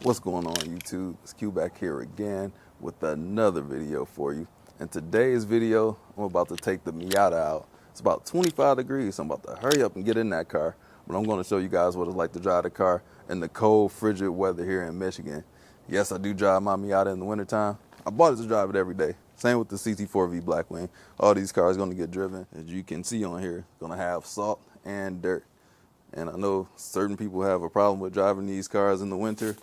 What's going on, YouTube? It's Q back here again with another video for you. In today's video, I'm about to take the Miata out. It's about 25 degrees, so I'm about to hurry up and get in that car. But I'm going to show you guys what it's like to drive the car in the cold, frigid weather here in Michigan. Yes, I do drive my Miata in the wintertime. I bought it to drive it every day. Same with the CT4V Blackwing. All these cars are going to get driven. As you can see on here, going to have salt and dirt. And I know certain people have a problem with driving these cars in the winter.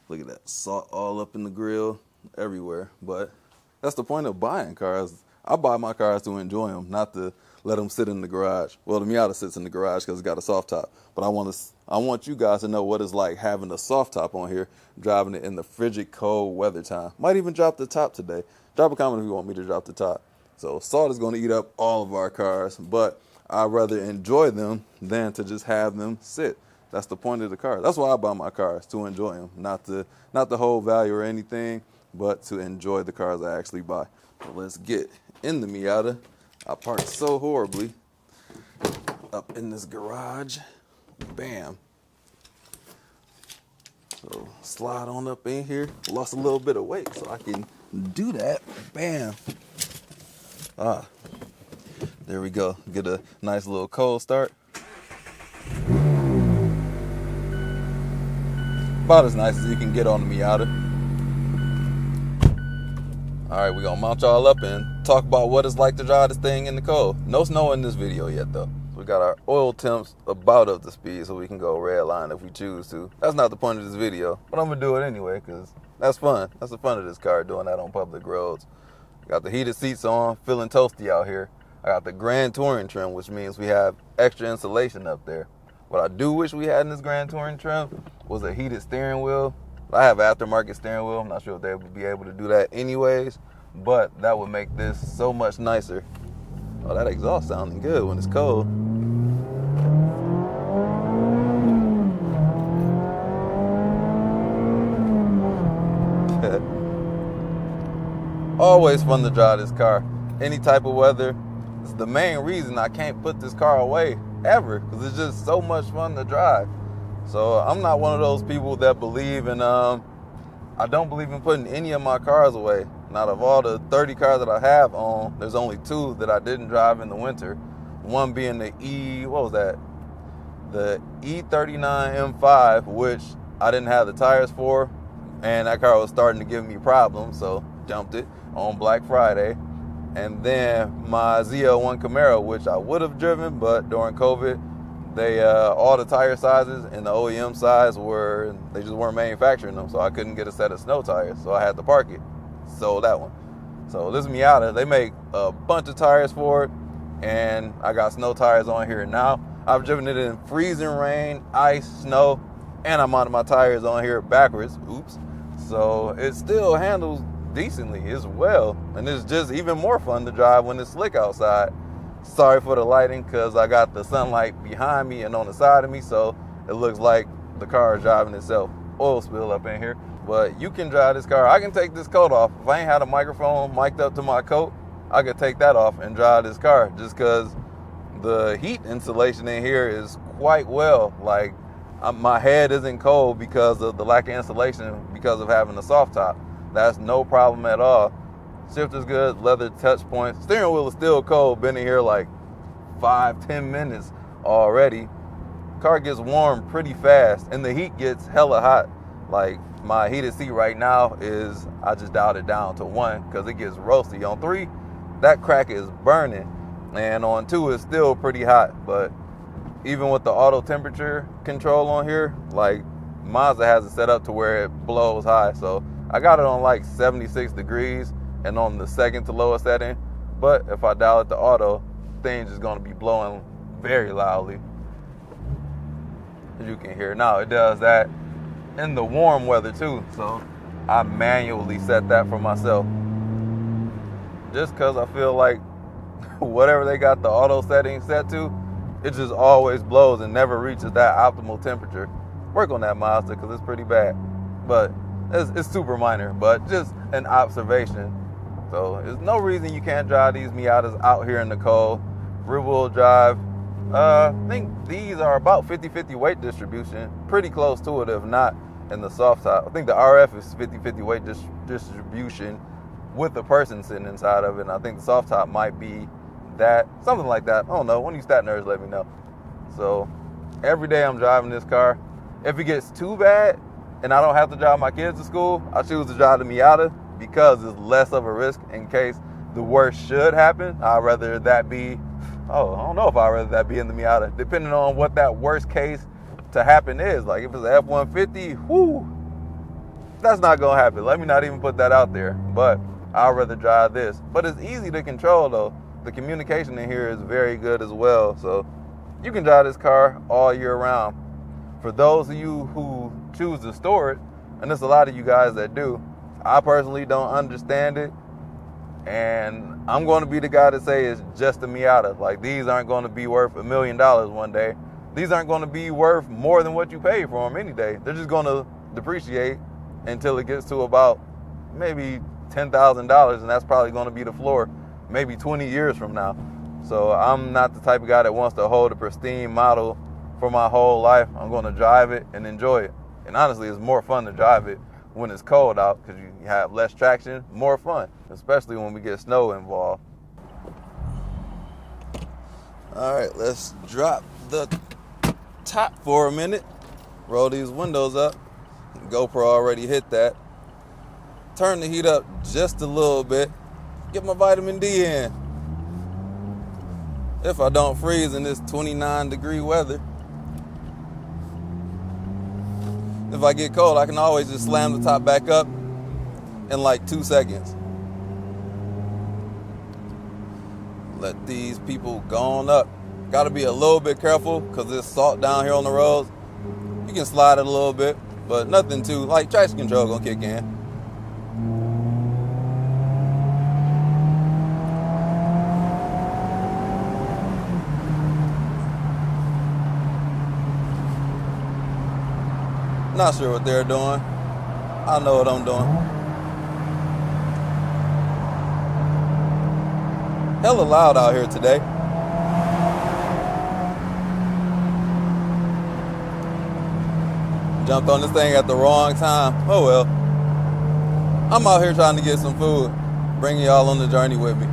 Look at that, salt all up in the grill, everywhere. But that's the point of buying cars. I buy my cars to enjoy them, not to let them sit in the garage. Well, the Miata sits in the garage because it's got a soft top. But I want you guys to know what it's like having a soft top on here, driving it in the frigid, cold weather time. Might even drop the top today. Drop a comment if you want me to drop the top. So salt is going to eat up all of our cars, but I'd rather enjoy them than to just have them sit. That's the point of the car. That's why I buy my cars, to enjoy them, not the whole value or anything, but to enjoy the cars I actually buy. So let's get in the Miata. I parked so horribly up in this garage. Bam. So slide on up in here. Lost a little bit of weight, so I can do that. Bam. There we go. Get a nice little cold start. About as nice as you can get on the Miata. All right, we're gonna mount y'all up and talk about what it's like to drive this thing in the cold. No snow in this video yet though. We got our oil temps about up to speed so we can go red line if we choose to. That's not the point of this video, but I'm gonna do it anyway because that's fun. That's the fun of this car, doing that on public roads. Got the heated seats on, feeling toasty out here. I got the Grand Touring trim, which means we have extra insulation up there. What I do wish we had in this Grand Touring trim was a heated steering wheel. I have an aftermarket steering wheel. I'm not sure if they would be able to do that anyways, but that would make this so much nicer. Oh, that exhaust sounding good when it's cold. Always fun to drive this car. Any type of weather. It's the main reason I can't put this car away ever, because it's just so much fun to drive. So I'm not one of those people that believe in, I don't believe in putting any of my cars away. Out of all the 30 cars that I have on, there's only 2 that I didn't drive in the winter. One being the the E39 M5, which I didn't have the tires for, and that car was starting to give me problems, so dumped it on Black Friday. And then my ZL1 Camaro, which I would have driven, but during COVID, they all the tire sizes and the OEM size they just weren't manufacturing them, so I couldn't get a set of snow tires, so I had to park it. Sold that one. So this Miata, they make a bunch of tires for it, and I got snow tires on here now. I've driven it in freezing rain, ice, snow, and I mounted my tires on here backwards. Oops. So it still handles decently as well, and it's just even more fun to drive when it's slick outside. Sorry for the lighting, because I got the sunlight behind me and on the side of me, so it looks like the car is driving itself. Oil spill up in here, but you can drive this car. I can take this coat off. If I ain't had a microphone mic'd up to my coat, I could take that off and drive this car, just because the heat insulation in here is quite well. Like, my head isn't cold because of the lack of insulation, because of having a soft top. That's no problem at all. Shifter's good, leather touch points. Steering wheel is still cold. Been in here like 5-10 minutes already. Car gets warm pretty fast, and the heat gets hella hot. Like, my heated seat right now is, I just dialed it down to 1 because it gets roasty. On 3, that crack is burning, and on 2, it's still pretty hot. But even with the auto temperature control on here, like, Mazda has it set up to where it blows high. So I got it on like 76 degrees and on the second to lowest setting. But if I dial it to auto, thing's just gonna be blowing very loudly. As you can hear now, it does that in the warm weather too. So I manually set that for myself, just cause I feel like whatever they got the auto setting set to, it just always blows and never reaches that optimal temperature. Work on that, Mazda, because it's pretty bad. But it's super minor, but just an observation. So there's no reason you can't drive these Miatas out here in the cold. Rear wheel drive, I think these are about 50-50 weight distribution, pretty close to it, if not. and the soft top. I think the RF is 50-50 weight distribution with the person sitting inside of it. And I think the soft top might be that, something like that. I don't know. One of you stat nerds, let me know. So every day I'm driving this car. If it gets too bad and I don't have to drive my kids to school, I choose to drive the Miata because it's less of a risk in case the worst should happen. I'd rather that be, I don't know if I'd rather that be in the Miata, depending on what that worst case to happen is. Like if it's an F-150, whoo, that's not gonna happen. Let me not even put that out there. But I'd rather drive this. But it's easy to control though. The communication in here is very good as well. So you can drive this car all year round. For those of you who choose to store it, and there's a lot of you guys that do, I personally don't understand it. And I'm going to be the guy to say it's just a Miata. Like, these aren't going to be worth $1 million one day. These aren't going to be worth more than what you paid for them any day. They're just going to depreciate until it gets to about maybe $10,000, and that's probably going to be the floor maybe 20 years from now. So I'm not the type of guy that wants to hold a pristine model for my whole life. I'm going to drive it and enjoy it. And honestly, it's more fun to drive it when it's cold out because you have less traction, more fun, especially when we get snow involved. All right, let's drop the top for a minute. Roll these windows up. GoPro already hit that. Turn the heat up just a little bit. Get my vitamin D in. If I don't freeze in this 29-degree weather. If I get cold, I can always just slam the top back up in like 2 seconds. Let these people go on up. Got to be a little bit careful because there's salt down here on the roads. You can slide it a little bit, but nothing too, like traction control gonna kick in. Not sure what they're doing. I know what I'm doing. Hella loud out here today. Jumped on this thing at the wrong time. Oh well. I'm out here trying to get some food. Bringing y'all on the journey with me.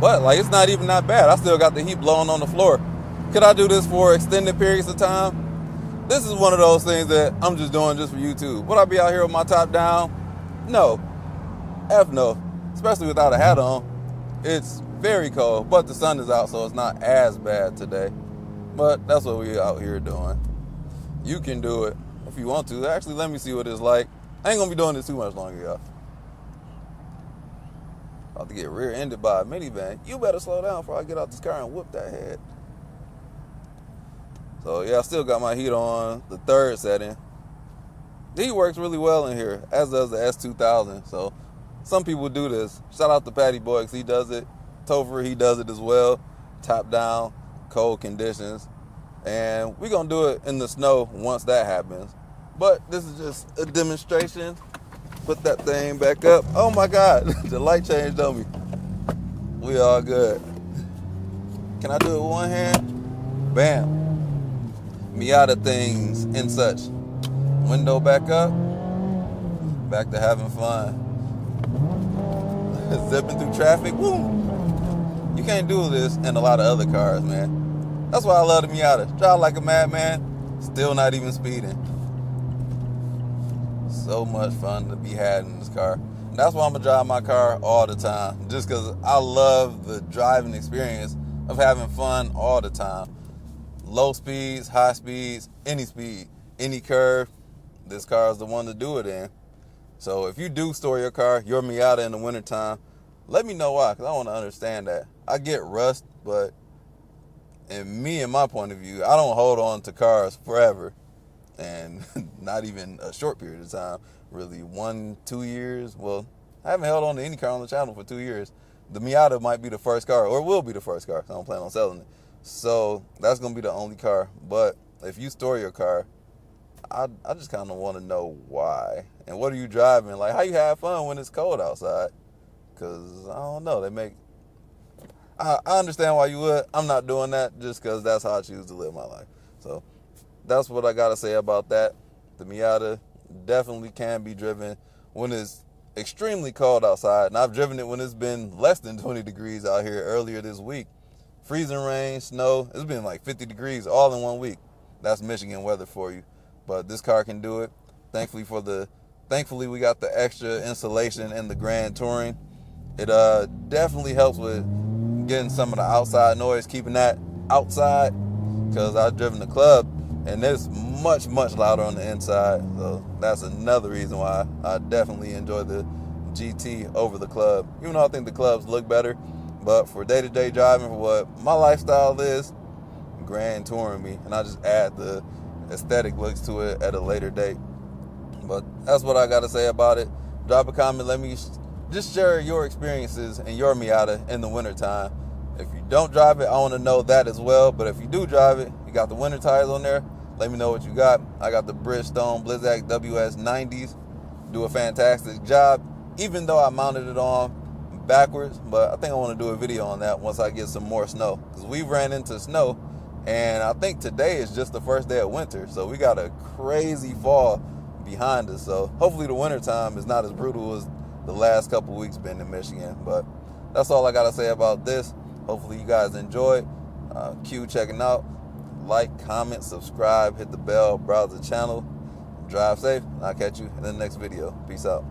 But like, it's not even that bad. I still got the heat blowing on the floor. Could I do this for extended periods of time? This is one of those things that I'm just doing just for YouTube. Would I be out here with my top down? No. F no. Especially without a hat on. It's very cold, but the sun is out, so it's not as bad today. But that's what we're out here doing. You can do it if you want to. Actually, let me see what it's like. I ain't gonna be doing this too much longer, y'all. About to get rear-ended by a minivan. You better slow down before I get out this car and whoop that head. So yeah, I still got my heat on the third setting. The heat works really well in here, as does the S2000. So some people do this. Shout out to Patty Boy, because he does it. Topher, he does it as well. Top down, cold conditions. And we're going to do it in the snow once that happens. But this is just a demonstration. Put that thing back up. Oh my God, the light changed on me. We all good. Can I do it with one hand? Bam. Miata things and such. Window back up. Back to having fun. Zipping through traffic. Woo! You can't do this in a lot of other cars, man. That's why I love the Miata. Drive like a madman. Still not even speeding. So much fun to be had in this car. And that's why I'm going to drive my car all the time. Just because I love the driving experience of having fun all the time. Low speeds, high speeds, any speed, any curve, this car is the one to do it in. So if you do store your car, your Miata in the wintertime, let me know why, because I want to understand that. I get rust, but in my point of view, I don't hold on to cars forever. And not even a short period of time, really 1-2 years. Well, I haven't held on to any car on the channel for 2 years. The Miata might be the first car, or will be the first car, so I don't plan on selling it. So that's going to be the only car. But if you store your car, I just kind of want to know why. And what are you driving? Like, how you have fun when it's cold outside? Because, I don't know, I understand why you would. I'm not doing that just because that's how I choose to live my life. So that's what I gotta say about that. The Miata definitely can be driven when it's extremely cold outside, and I've driven it when it's been less than 20 degrees out here earlier this week. Freezing rain, snow, it's been like 50 degrees all in 1 week. That's Michigan weather for you. But this car can do it. Thankfully we got the extra insulation in the Grand Touring. It definitely helps with getting some of the outside noise, keeping that outside, because I've driven the Club and it's much louder on the inside. So that's another reason why I definitely enjoy the GT over the Club, even though I think the Clubs look better. But for day-to-day driving, for what my lifestyle is, Grand Touring me, and I just add the aesthetic looks to it at a later date. But that's what I got to say about it. Drop a comment, let me just share your experiences in your Miata in the wintertime. If you don't drive it, I want to know that as well. But if you do drive it, you got the winter tires on there, let me know what you got. I got the Bridgestone Blizzak WS90s. Do a fantastic job, even though I mounted it on backwards. But I think I want to do a video on that once I get some more snow, because we ran into snow, and I think today is just the first day of winter. So we got a crazy fall behind us. So hopefully the wintertime is not as brutal as the last couple weeks been in Michigan. But that's all I got to say about this. Hopefully you guys enjoyed. Q checking out. Like, comment, subscribe, hit the bell, browse the channel. Drive safe. I'll catch you in the next video. Peace out.